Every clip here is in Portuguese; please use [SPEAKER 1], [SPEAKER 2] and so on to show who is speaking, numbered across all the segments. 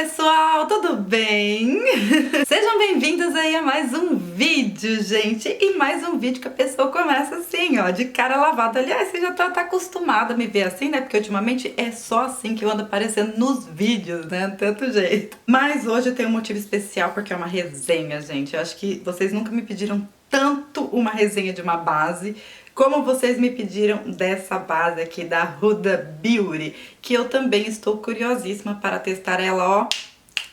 [SPEAKER 1] pessoal, tudo bem? Sejam bem-vindos aí a mais um vídeo, gente. E mais um vídeo que a pessoa começa assim, ó, de cara lavada. Aliás, você já tá acostumada a me ver assim, né? Porque ultimamente é só assim que eu ando aparecendo nos vídeos, né? Tanto jeito. Mas hoje eu tenho um motivo especial porque é uma resenha, gente. Eu acho que vocês nunca me pediram tanto uma resenha de uma base como vocês me pediram dessa base aqui da Huda Beauty, que eu também estou curiosíssima para testar ela, ó,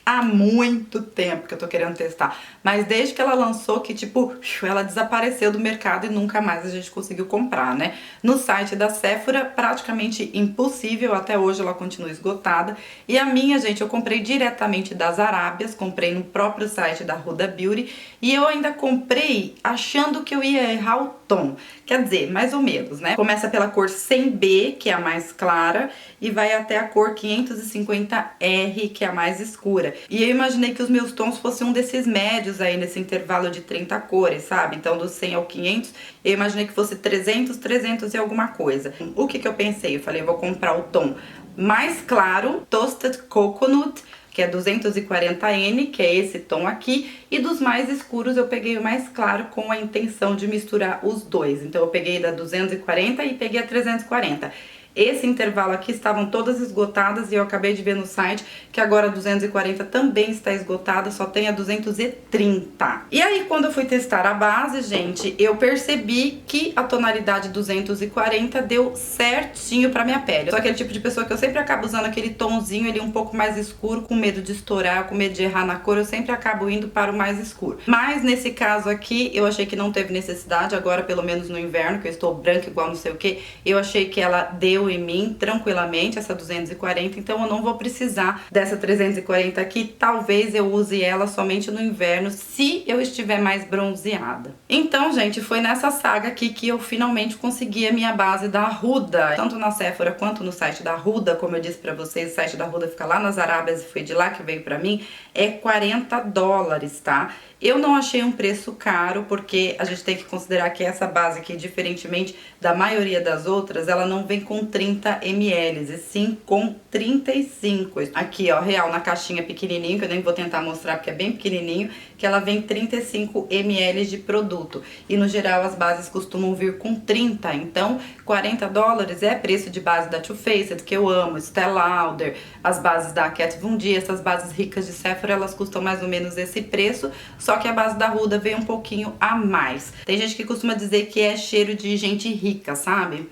[SPEAKER 1] há muito tempo que eu tô querendo testar, mas desde que ela lançou que tipo, ela desapareceu do mercado e nunca mais a gente conseguiu comprar, né? No site da Sephora, praticamente impossível, até hoje ela continua esgotada. E a minha, gente, eu comprei diretamente das Arábias, comprei no próprio site da Huda Beauty e eu ainda comprei achando que eu ia errar o tom. Quer dizer, mais ou menos, né? Começa pela cor 100B, que é a mais clara, e vai até a cor 550R, que é a mais escura. E eu imaginei que os meus tons fossem um desses médios aí, nesse intervalo de 30 cores, sabe? Então, do 100 ao 500, eu imaginei que fosse 300, 300 e alguma coisa. O que eu pensei? Eu falei, eu vou comprar o tom mais claro, Toasted Coconut, que é 240N, que é esse tom aqui, e dos mais escuros eu peguei o mais claro com a intenção de misturar os dois. Então eu peguei da 240 e peguei a 340. Esse intervalo aqui estavam todas esgotadas e eu acabei de ver no site que agora a 240 também está esgotada, só tem a 230. E aí quando eu fui testar a base, gente, eu percebi que a tonalidade 240 deu certinho pra minha pele. Eu sou aquele tipo de pessoa que eu sempre acabo usando aquele tomzinho ali um pouco mais escuro, com medo de estourar, com medo de errar na cor, eu sempre acabo indo para o mais escuro. Mas nesse caso aqui, eu achei que não teve necessidade, agora pelo menos no inverno, que eu estou branca igual não sei o que, eu achei que ela deu em mim tranquilamente essa 240, então eu não vou precisar dessa 340 aqui. Talvez eu use ela somente no inverno, se eu estiver mais bronzeada. Então, gente, foi nessa saga aqui que eu finalmente consegui a minha base da Huda, tanto na Sephora quanto no site da Huda. Como eu disse pra vocês, o site da Huda fica lá nas Arábias e foi de lá que veio pra mim. É $40, tá? Eu não achei um preço caro, porque a gente tem que considerar que essa base aqui, diferentemente da maioria das outras, ela não vem com 30 ml, e sim com 35. Aqui, ó, real, na caixinha pequenininho, que eu nem vou tentar mostrar porque é bem pequenininho, que ela vem 35 ml de produto. E no geral as bases costumam vir com 30, então $40 é preço de base da Too Faced, que eu amo, Estée Lauder, as bases da Kat Von D, essas bases ricas de Sephora, elas custam mais ou menos esse preço, só que a base da Huda veio um pouquinho a mais. Tem gente que costuma dizer que é cheiro de gente rica, sabe?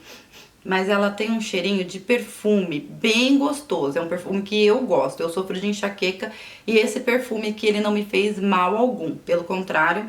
[SPEAKER 1] Mas ela tem um cheirinho de perfume bem gostoso, é um perfume que eu gosto. Eu sofro de enxaqueca e esse perfume aqui ele não me fez mal algum, pelo contrário,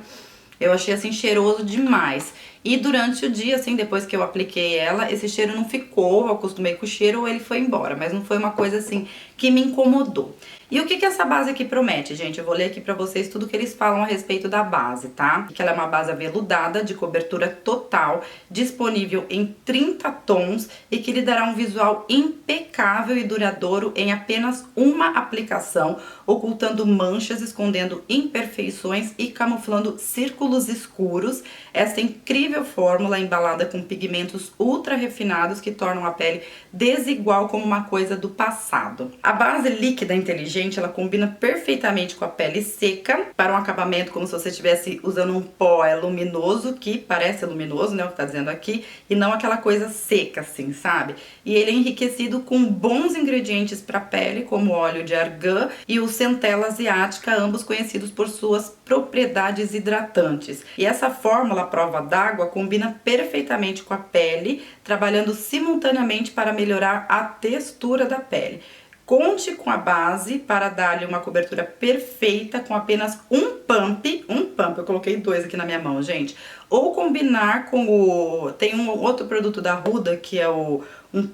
[SPEAKER 1] eu achei assim cheiroso demais. E durante o dia, assim, depois que eu apliquei ela, esse cheiro não ficou, eu acostumei com o cheiro ou ele foi embora, mas não foi uma coisa assim que me incomodou. E o que essa base aqui promete, gente? Eu vou ler aqui pra vocês tudo que eles falam a respeito da base, tá? Que ela é uma base aveludada, de cobertura total, disponível em 30 tons e que lhe dará um visual impecável e duradouro em apenas uma aplicação, ocultando manchas, escondendo imperfeições e camuflando círculos escuros. Essa incrível fórmula embalada com pigmentos ultra refinados que tornam a pele desigual como uma coisa do passado. A base líquida inteligente, ela combina perfeitamente com a pele seca, para um acabamento como se você estivesse usando um pó luminoso, que parece luminoso, né, o que tá dizendo aqui, e não aquela coisa seca assim, sabe? E ele é enriquecido com bons ingredientes para pele, como o óleo de argan e o centela asiática, ambos conhecidos por suas propriedades hidratantes. E essa fórmula à prova d'água combina perfeitamente com a pele, trabalhando simultaneamente para melhorar a textura da pele. Conte com a base para dar-lhe uma cobertura perfeita com apenas um pump, eu coloquei dois aqui na minha mão, gente, ou combinar com o... tem um outro produto da Huda que é um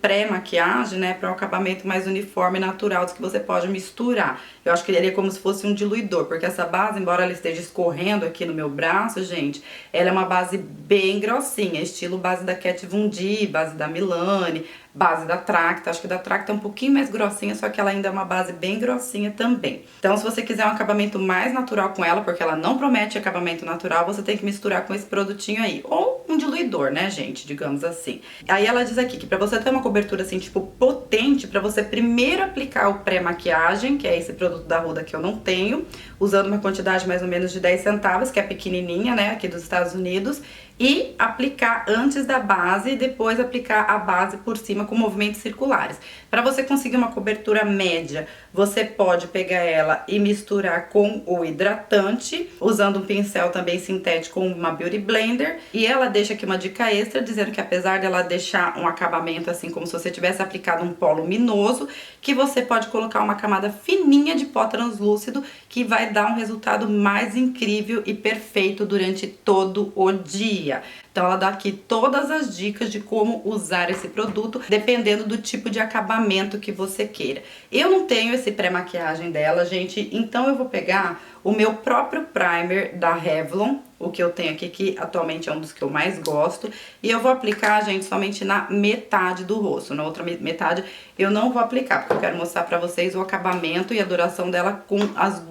[SPEAKER 1] pré-maquiagem, né, para um acabamento mais uniforme e natural, que você pode misturar. Eu acho que ele é como se fosse um diluidor, porque essa base, embora ela esteja escorrendo aqui no meu braço, gente, ela é uma base bem grossinha, estilo base da Kat Von D, base da Milani, base da Tracta. Acho que da Tracta é um pouquinho mais grossinha, só que ela ainda é uma base bem grossinha também. Então, se você quiser um acabamento mais natural com ela, porque ela não promete acabamento natural, você tem que misturar com esse produtinho aí. Ou um diluidor, né, gente, digamos assim. Aí ela diz aqui que pra você ter uma cobertura assim, tipo, potente, pra você primeiro aplicar o pré-maquiagem, que é esse produto da Huda que eu não tenho, usando uma quantidade mais ou menos de 10 centavos, que é pequenininha, né, aqui dos Estados Unidos, e aplicar antes da base e depois aplicar a base por cima com movimentos circulares. Para você conseguir uma cobertura média, você pode pegar ela e misturar com o hidratante, usando um pincel também sintético, uma Beauty Blender. E ela deixa aqui uma dica extra, dizendo que apesar dela deixar um acabamento assim como se você tivesse aplicado um pó luminoso, que você pode colocar uma camada fininha de pó translúcido, que vai dar um resultado mais incrível e perfeito durante todo o dia. Então ela dá aqui todas as dicas de como usar esse produto, dependendo do tipo de acabamento que você queira. Eu não tenho esse pré-maquiagem dela, gente, então eu vou pegar o meu próprio primer da Revlon, o que eu tenho aqui, que atualmente é um dos que eu mais gosto, e eu vou aplicar, gente, somente na metade do rosto. Na outra metade eu não vou aplicar, porque eu quero mostrar pra vocês o acabamento e a duração dela com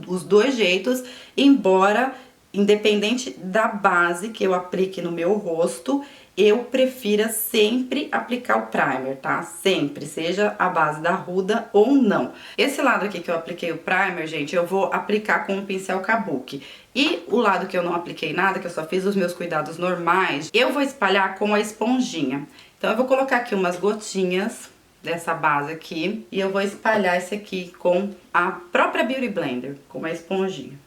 [SPEAKER 1] os dois jeitos, embora, independente da base que eu aplique no meu rosto, eu prefiro sempre aplicar o primer, tá? Sempre, seja a base da Huda ou não. Esse lado aqui que eu apliquei o primer, gente, eu vou aplicar com o pincel Kabuki. E o lado que eu não apliquei nada, que eu só fiz os meus cuidados normais, eu vou espalhar com a esponjinha. Então eu vou colocar aqui umas gotinhas dessa base aqui e eu vou espalhar esse aqui com a própria Beauty Blender, com a esponjinha.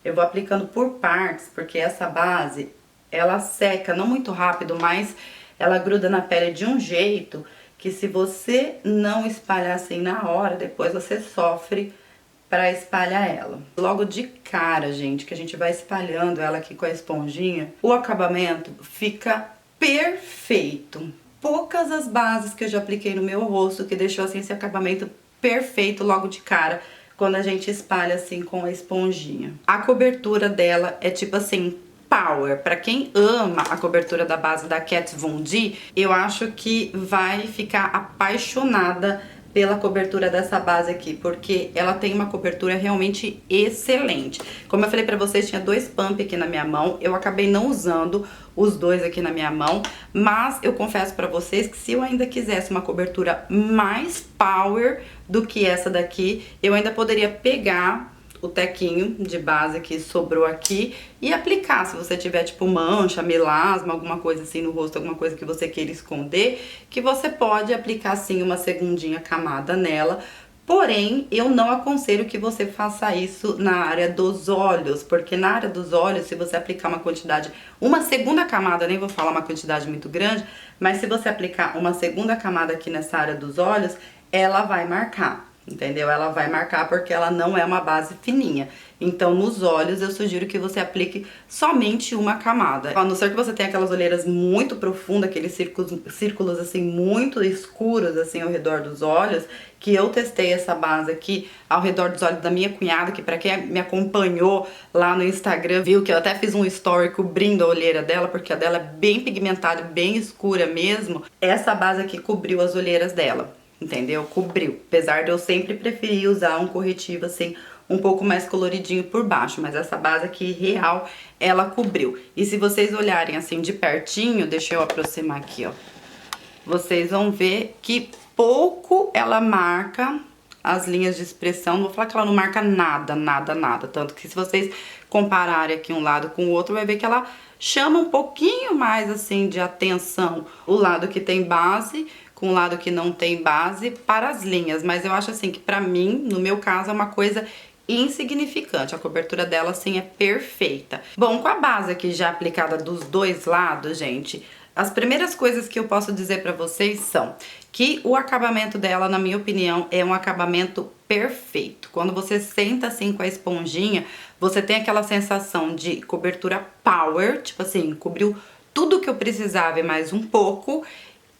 [SPEAKER 1] Eu vou aplicando por partes, porque essa base, ela seca não muito rápido, mas ela gruda na pele de um jeito que se você não espalhar assim na hora, depois você sofre para espalhar ela. Logo de cara, gente, que a gente vai espalhando ela aqui com a esponjinha, o acabamento fica perfeito. Poucas as bases que eu já apliquei no meu rosto que deixou assim esse acabamento perfeito logo de cara, quando a gente espalha assim com a esponjinha. A cobertura dela é tipo assim, power. Pra quem ama a cobertura da base da Kat Von D, eu acho que vai ficar apaixonada pela cobertura dessa base aqui, porque ela tem uma cobertura realmente excelente. Como eu falei pra vocês, tinha dois pump aqui na minha mão, eu acabei não usando os dois aqui na minha mão, mas eu confesso pra vocês que se eu ainda quisesse uma cobertura mais power do que essa daqui, eu ainda poderia pegar o tequinho de base que sobrou aqui e aplicar, se você tiver tipo mancha, melasma, alguma coisa assim no rosto, alguma coisa que você queira esconder, que você pode aplicar assim uma segundinha camada nela. Porém, eu não aconselho que você faça isso na área dos olhos, porque na área dos olhos, se você aplicar uma quantidade, uma segunda camada, nem vou falar uma quantidade muito grande, mas se você aplicar uma segunda camada aqui nessa área dos olhos, ela vai marcar. Entendeu? Ela vai marcar porque ela não é uma base fininha. Então, nos olhos, eu sugiro que você aplique somente uma camada. A não ser que você tenha aquelas olheiras muito profundas, aqueles círculos assim, muito escuros, assim, ao redor dos olhos, que eu testei essa base aqui ao redor dos olhos da minha cunhada, que pra quem me acompanhou lá no Instagram, viu que eu até fiz um story cobrindo a olheira dela, porque a dela é bem pigmentada, bem escura mesmo. Essa base aqui cobriu as olheiras dela. Entendeu? Cobriu. Apesar de eu sempre preferir usar um corretivo assim, um pouco mais coloridinho por baixo. Mas essa base aqui, real, ela cobriu. E se vocês olharem assim de pertinho, deixa eu aproximar aqui, ó. Vocês vão ver que pouco ela marca as linhas de expressão. Não vou falar que ela não marca nada, nada, nada. Tanto que se vocês compararem aqui um lado com o outro, vai ver que ela chama um pouquinho mais assim de atenção o lado que tem base com o lado que não tem base para as linhas, mas eu acho assim que pra mim, no meu caso, é uma coisa insignificante. A cobertura dela assim é perfeita. Bom, com a base aqui já aplicada dos dois lados, gente, as primeiras coisas que eu posso dizer pra vocês são que o acabamento dela, na minha opinião, é um acabamento perfeito. Quando você senta assim com a esponjinha, você tem aquela sensação de cobertura power, tipo assim, cobriu tudo que eu precisava e mais um pouco,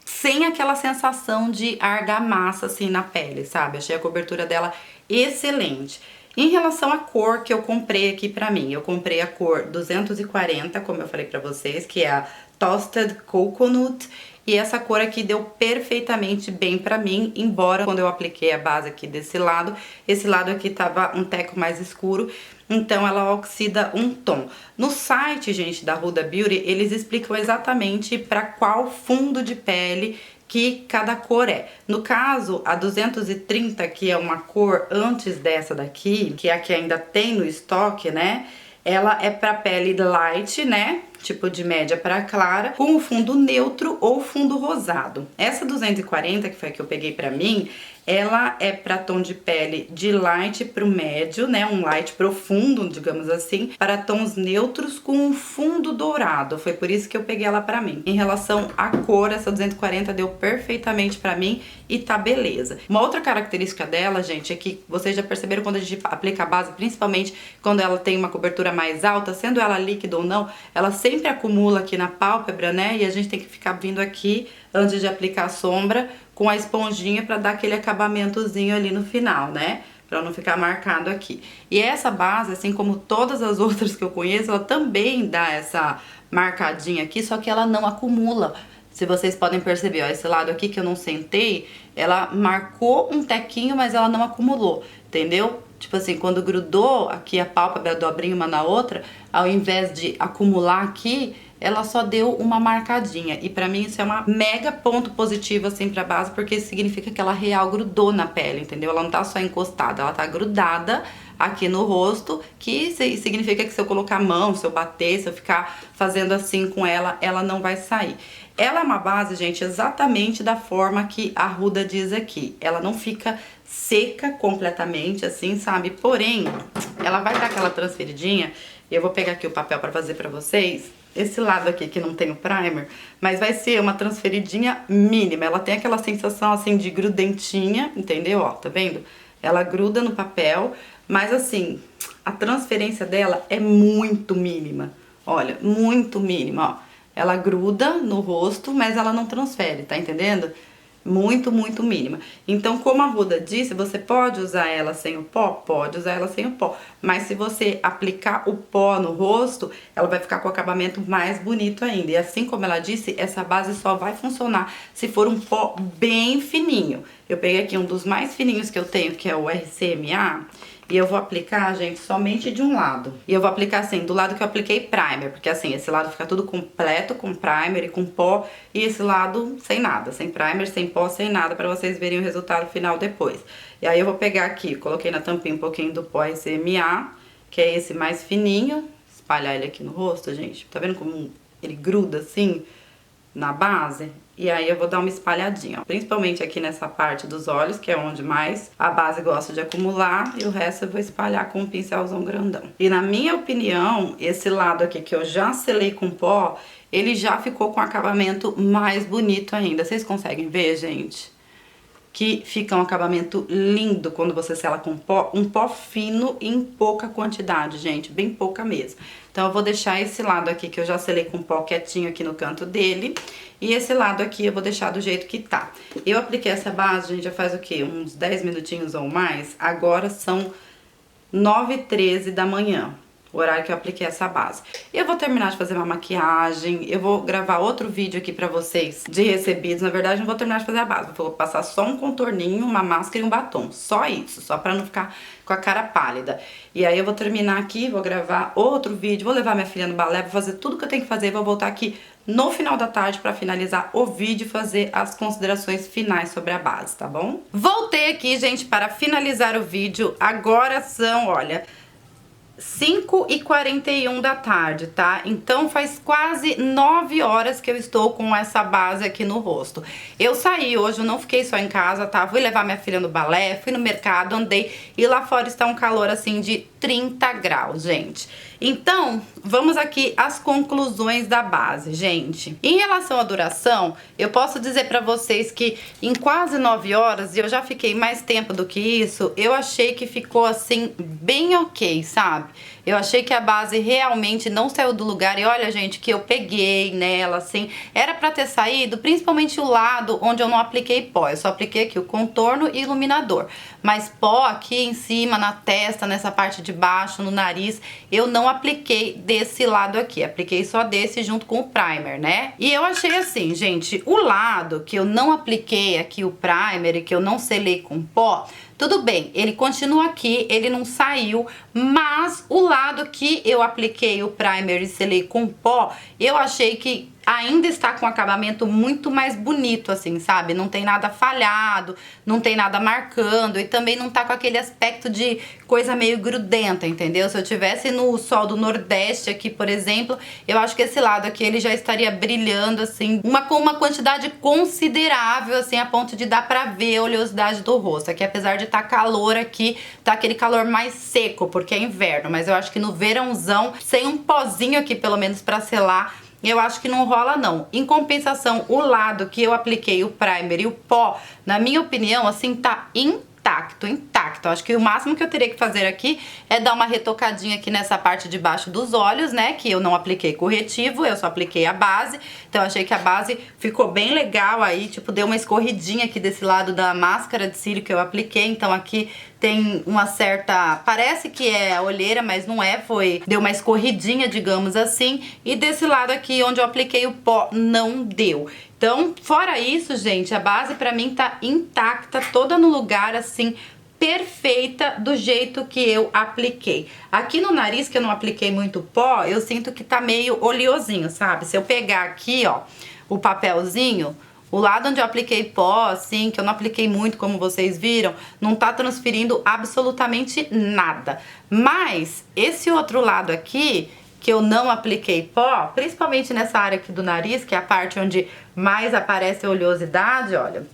[SPEAKER 1] sem aquela sensação de argamassa assim na pele, sabe? Achei a cobertura dela excelente. Em relação à cor que eu comprei aqui pra mim, eu comprei a cor 240, como eu falei pra vocês, que é a Toasted Coconut. E essa cor aqui deu perfeitamente bem pra mim, embora quando eu apliquei a base aqui desse lado, esse lado aqui tava um teco mais escuro, então ela oxida um tom. No site, gente, da Huda Beauty, eles explicam exatamente pra qual fundo de pele que cada cor é. No caso, a 230, que é uma cor antes dessa daqui, que é a que ainda tem no estoque, né? Ela é pra pele light, né? Tipo de média para clara, com o fundo neutro ou fundo rosado. Essa 240, que foi a que eu peguei pra mim, ela é para tom de pele de light pro médio, né? Um light profundo, digamos assim, para tons neutros com um fundo dourado. Foi por isso que eu peguei ela pra mim. Em relação à cor, essa 240 deu perfeitamente pra mim e tá beleza. Uma outra característica dela, gente, é que vocês já perceberam quando a gente aplica a base, principalmente quando ela tem uma cobertura mais alta, sendo ela líquida ou não, ela sempre acumula aqui na pálpebra, né? E a gente tem que ficar vindo aqui antes de aplicar a sombra com a esponjinha pra dar aquele acabamentozinho ali no final, né? Pra não ficar marcado aqui. E essa base, assim como todas as outras que eu conheço, ela também dá essa marcadinha aqui, só que ela não acumula. Se vocês podem perceber, ó, esse lado aqui que eu não sentei, ela marcou um tequinho, mas ela não acumulou, entendeu? Tipo assim, quando grudou aqui a pálpebra dobrinha uma na outra, ao invés de acumular aqui, ela só deu uma marcadinha. E pra mim isso é uma mega ponto positivo, assim, pra base, porque isso significa que ela real grudou na pele, entendeu? Ela não tá só encostada, ela tá grudada aqui no rosto, que significa que se eu colocar a mão, se eu bater, se eu ficar fazendo assim com ela, ela não vai sair. Ela é uma base, gente, exatamente da forma que a Huda diz aqui. Ela não fica seca completamente, assim, sabe? Porém, ela vai dar aquela transferidinha. Eu vou pegar aqui o papel pra fazer pra vocês. Esse lado aqui que não tem o primer, mas vai ser uma transferidinha mínima. Ela tem aquela sensação, assim, de grudentinha, entendeu? Ó, tá vendo? Ela gruda no papel, mas assim, a transferência dela é muito mínima. Olha, muito mínima, ó. Ela gruda no rosto, mas ela não transfere, tá entendendo? Muito, muito mínima. Então, como a Huda disse, você pode usar ela sem o pó? Pode usar ela sem o pó. Mas se você aplicar o pó no rosto, ela vai ficar com o acabamento mais bonito ainda. E assim como ela disse, essa base só vai funcionar se for um pó bem fininho. Eu peguei aqui um dos mais fininhos que eu tenho, que é o RCMA. E eu vou aplicar, gente, somente de um lado. E eu vou aplicar assim, do lado que eu apliquei primer. Porque assim, esse lado fica tudo completo com primer e com pó. E esse lado sem nada, sem primer, sem pó, sem nada. Pra vocês verem o resultado final depois. E aí eu vou pegar aqui, coloquei na tampinha um pouquinho do pó RCMA, que é esse mais fininho. Espalhar ele aqui no rosto, gente. Tá vendo como ele gruda assim na base? E aí eu vou dar uma espalhadinha, ó. Principalmente aqui nessa parte dos olhos, que é onde mais a base gosta de acumular. E o resto eu vou espalhar com um pincelzão grandão. E na minha opinião, esse lado aqui que eu já selei com pó, ele já ficou com acabamento mais bonito ainda. Vocês conseguem ver, gente? Que fica um acabamento lindo quando você sela com pó, um pó fino em pouca quantidade, gente, bem pouca mesmo. Então eu vou deixar esse lado aqui que eu já selei com pó quietinho aqui no canto dele, e esse lado aqui eu vou deixar do jeito que tá. Eu apliquei essa base, gente, já faz o quê? Uns 10 minutinhos ou mais, agora são 9h13 da manhã. O horário que eu apliquei essa base. Eu vou terminar de fazer uma maquiagem, eu vou gravar outro vídeo aqui pra vocês de recebidos. Na verdade, não vou terminar de fazer a base, vou passar só um contorninho, uma máscara e um batom. Só isso, só pra não ficar com a cara pálida. E aí eu vou terminar aqui, vou gravar outro vídeo, vou levar minha filha no balé, vou fazer tudo que eu tenho que fazer, vou voltar aqui no final da tarde pra finalizar o vídeo e fazer as considerações finais sobre a base, tá bom? Voltei aqui, gente, para finalizar o vídeo. Agora são, olha, 5h41 da tarde, tá? Então faz quase 9 horas que eu estou com essa base aqui no rosto. Eu saí hoje, eu não fiquei só em casa, tá? Fui levar minha filha no balé, fui no mercado, andei e lá fora está um calor assim de 30 graus, gente. Então, vamos aqui às conclusões da base, gente. Em relação à duração, eu posso dizer pra vocês que em quase 9 horas, e eu já fiquei mais tempo do que isso, eu achei que ficou assim bem ok, sabe? sabe? Eu achei que a base realmente não saiu do lugar e olha, gente, que eu peguei nela, assim, era pra ter saído, principalmente o lado onde eu não apliquei pó. Eu só apliquei aqui o contorno e iluminador. Mas pó aqui em cima, na testa, nessa parte de baixo, no nariz, eu não apliquei desse lado aqui. Apliquei só desse junto com o primer, né? E eu achei assim, gente, o lado que eu não apliquei aqui o primer e que eu não selei com pó, tudo bem, ele continua aqui, ele não saiu, mas o lado que eu apliquei o primer e selei com pó, eu achei que ainda está com um acabamento muito mais bonito, assim, sabe? Não tem nada falhado, não tem nada marcando e também não tá com aquele aspecto de coisa meio grudenta, entendeu? Se eu tivesse no sol do Nordeste aqui, por exemplo, eu acho que esse lado aqui ele já estaria brilhando, assim, com uma quantidade considerável, assim, a ponto de dar pra ver a oleosidade do rosto. Aqui, apesar de estar calor aqui, tá aquele calor mais seco, porque é inverno, mas eu acho que no verãozão, sem um pozinho aqui, pelo menos pra selar, eu acho que não rola não. Em compensação, o lado que eu apliquei o primer e o pó, na minha opinião, assim, tá intacto. Eu acho que o máximo que eu teria que fazer aqui é dar uma retocadinha aqui nessa parte de baixo dos olhos, né? Que eu não apliquei corretivo, eu só apliquei a base. Então eu achei que a base ficou bem legal aí, tipo, deu uma escorridinha aqui desse lado da máscara de cílio que eu apliquei. Então aqui tem uma certa... parece que é olheira, mas não é, deu uma escorridinha, digamos assim. E desse lado aqui, onde eu apliquei o pó, não deu. Então, fora isso, gente, a base pra mim tá intacta, toda no lugar, assim, perfeita do jeito que eu apliquei. Aqui no nariz, que eu não apliquei muito pó, eu sinto que tá meio oleosinho, sabe? Se eu pegar aqui, ó, o papelzinho... o lado onde eu apliquei pó, assim, que eu não apliquei muito, como vocês viram, não tá transferindo absolutamente nada. Mas esse outro lado aqui, que eu não apliquei pó, principalmente nessa área aqui do nariz, que é a parte onde mais aparece a oleosidade, olha,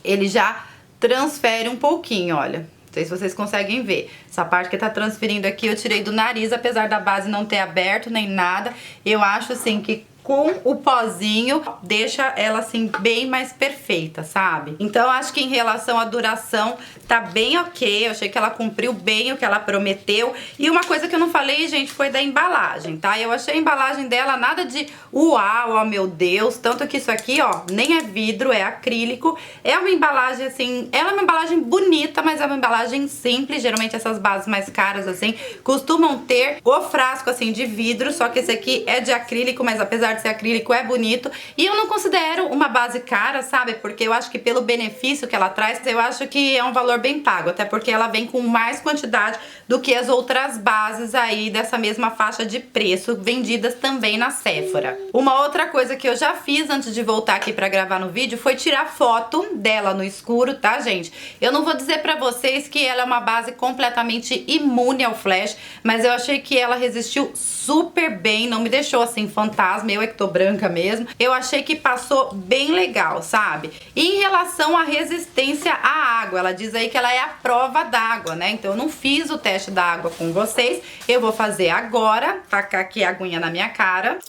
[SPEAKER 1] ele já transfere um pouquinho, olha. Não sei se vocês conseguem ver. Essa parte que tá transferindo aqui eu tirei do nariz, apesar da base não ter aberto nem nada. Eu acho, assim, que com o pozinho, deixa ela assim bem mais perfeita, sabe? Então acho que em relação à duração tá bem ok, eu achei que ela cumpriu bem o que ela prometeu. E uma coisa que eu não falei, gente, foi da embalagem, tá? Eu achei a embalagem dela nada de uau, ó meu Deus, tanto que isso aqui, ó, nem é vidro, é acrílico. É uma embalagem assim, ela é uma embalagem bonita, mas é uma embalagem simples. Geralmente essas bases mais caras assim, costumam ter o frasco assim de vidro, só que esse aqui é de acrílico, mas apesar de ser acrílico é bonito. E eu não considero uma base cara, sabe? Porque eu acho que pelo benefício que ela traz, eu acho que é um valor bem pago, até porque ela vem com mais quantidade do que as outras bases aí dessa mesma faixa de preço, vendidas também na Sephora. Uma outra coisa que eu já fiz antes de voltar aqui pra gravar no vídeo foi tirar foto dela no escuro, tá, gente? Eu não vou dizer pra vocês que ela é uma base completamente imune ao flash, mas eu achei que ela resistiu super bem, não me deixou assim fantasma, eu é que tô branca mesmo. Eu achei que passou bem legal, sabe? E em relação à resistência à água, ela diz aí que ela é a prova d'água, né? Então eu não fiz o teste da água com vocês, eu vou fazer agora, tacar aqui a aguinha na minha cara.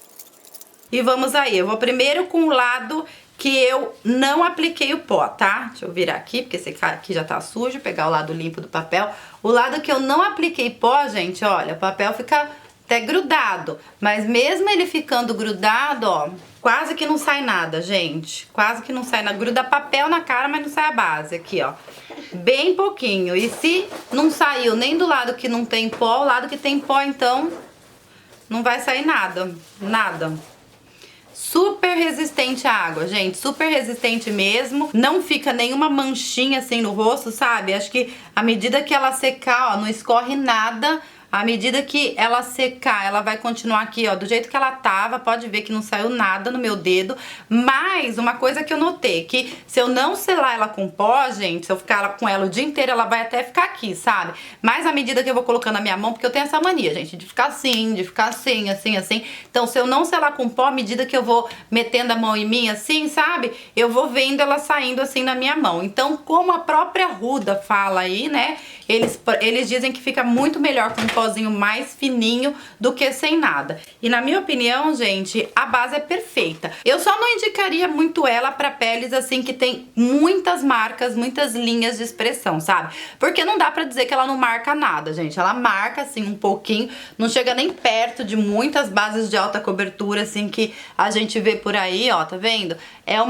[SPEAKER 1] E vamos aí, eu vou primeiro com o lado que eu não apliquei o pó, tá? Deixa eu virar aqui, porque esse aqui já tá sujo, pegar o lado limpo do papel. O lado que eu não apliquei pó, gente, olha, o papel fica até grudado, mas mesmo ele ficando grudado, ó, quase que não sai nada, gente. Quase que não sai nada. Gruda papel na cara, mas não sai a base aqui, ó. Bem pouquinho. E se não saiu nem do lado que não tem pó, o lado que tem pó, então, não vai sair nada. Nada. Super resistente à água, gente, super resistente mesmo. Não fica nenhuma manchinha assim no rosto, sabe? Acho que à medida que ela secar, ó, não escorre nada. À medida que ela secar, ela vai continuar aqui, ó, do jeito que ela tava. Pode ver que não saiu nada no meu dedo. Mas uma coisa que eu notei, que se eu não selar ela com pó, gente, se eu ficar com ela o dia inteiro, ela vai até ficar aqui, sabe? Mas à medida que eu vou colocando a minha mão, porque eu tenho essa mania, gente, de ficar assim, assim. Então, se eu não selar com pó, à medida que eu vou metendo a mão em mim, assim, sabe? Eu vou vendo ela saindo assim na minha mão. Então, como a própria Huda fala aí, né? Eles dizem que fica muito melhor com um pozinho mais fininho do que sem nada. E na minha opinião, gente, a base é perfeita. Eu só não indicaria muito ela pra peles assim que tem muitas marcas, muitas linhas de expressão, sabe? Porque não dá pra dizer que ela não marca nada, gente. Ela marca assim um pouquinho, não chega nem perto de muitas bases de alta cobertura assim que a gente vê por aí, ó, tá vendo? É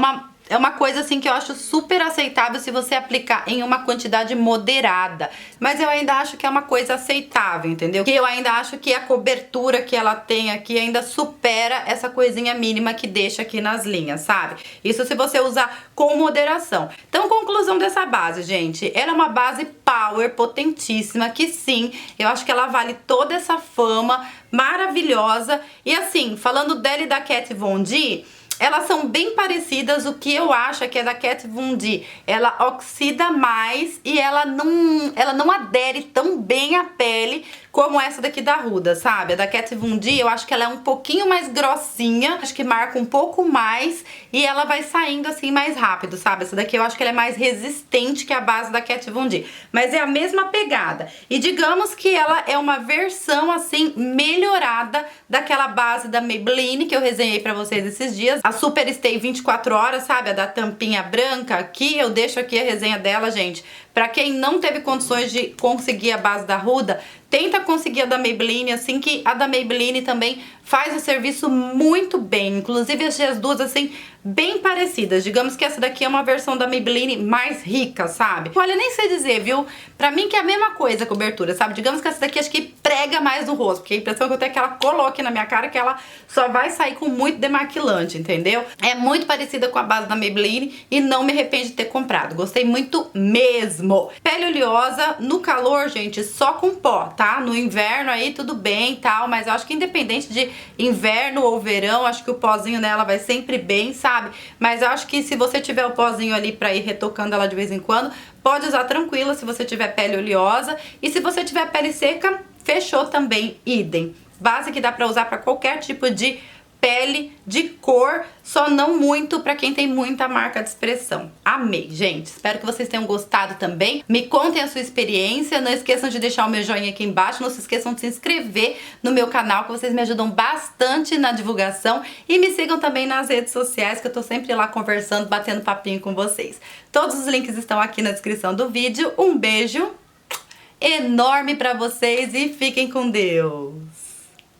[SPEAKER 1] uma coisa assim que eu acho super aceitável se você aplicar em uma quantidade moderada. Mas eu ainda acho que é uma coisa aceitável, entendeu? Que eu ainda acho que a cobertura que ela tem aqui ainda supera essa coisinha mínima que deixa aqui nas linhas, sabe? Isso se você usar com moderação. Então, conclusão dessa base, gente. Ela é uma base power, potentíssima, que sim, eu acho que ela vale toda essa fama maravilhosa. E assim, falando dela e da Kat Von D, elas são bem parecidas. O que eu acho é que a da Kat Von D, ela oxida mais e ela não adere tão bem à pele como essa daqui da Huda, sabe? A da Kat Von D, eu acho que ela é um pouquinho mais grossinha, acho que marca um pouco mais e ela vai saindo assim mais rápido, sabe? Essa daqui eu acho que ela é mais resistente que a base da Kat Von D, mas é a mesma pegada. E digamos que ela é uma versão assim melhorada daquela base da Maybelline que eu resenhei pra vocês esses dias, a Super Stay 24 horas, sabe? A da tampinha branca. Aqui eu deixo aqui a resenha dela, gente. Pra quem não teve condições de conseguir a base da Huda, tenta conseguir a da Maybelline, assim que a da Maybelline também faz o serviço muito bem. Inclusive achei as duas assim bem parecidas. Digamos que essa daqui é uma versão da Maybelline mais rica, sabe? Olha, nem sei dizer, viu? Pra mim que é a mesma coisa a cobertura, sabe? Digamos que essa daqui acho que prega mais no rosto, porque a impressão que eu tenho é que ela coloque na minha cara que ela só vai sair com muito demaquilante, entendeu? É muito parecida com a base da Maybelline e não me arrependo de ter comprado. Gostei muito mesmo. Pele oleosa, no calor, gente, só com pó, tá? No inverno aí tudo bem e tal, mas eu acho que independente de inverno ou verão, acho que o pozinho nela vai sempre bem, sabe? Mas eu acho que se você tiver o pozinho ali pra ir retocando ela de vez em quando, pode usar tranquila se você tiver pele oleosa. E se você tiver pele seca, fechou também, idem. Base que dá pra usar pra qualquer tipo de pele, de cor, só não muito pra quem tem muita marca de expressão. Amei, gente. Espero que vocês tenham gostado também. Me contem a sua experiência. Não esqueçam de deixar o meu joinha aqui embaixo. Não se esqueçam de se inscrever no meu canal, que vocês me ajudam bastante na divulgação. E me sigam também nas redes sociais, que eu tô sempre lá conversando, batendo papinho com vocês. Todos os links estão aqui na descrição do vídeo. Um beijo enorme pra vocês e fiquem com Deus!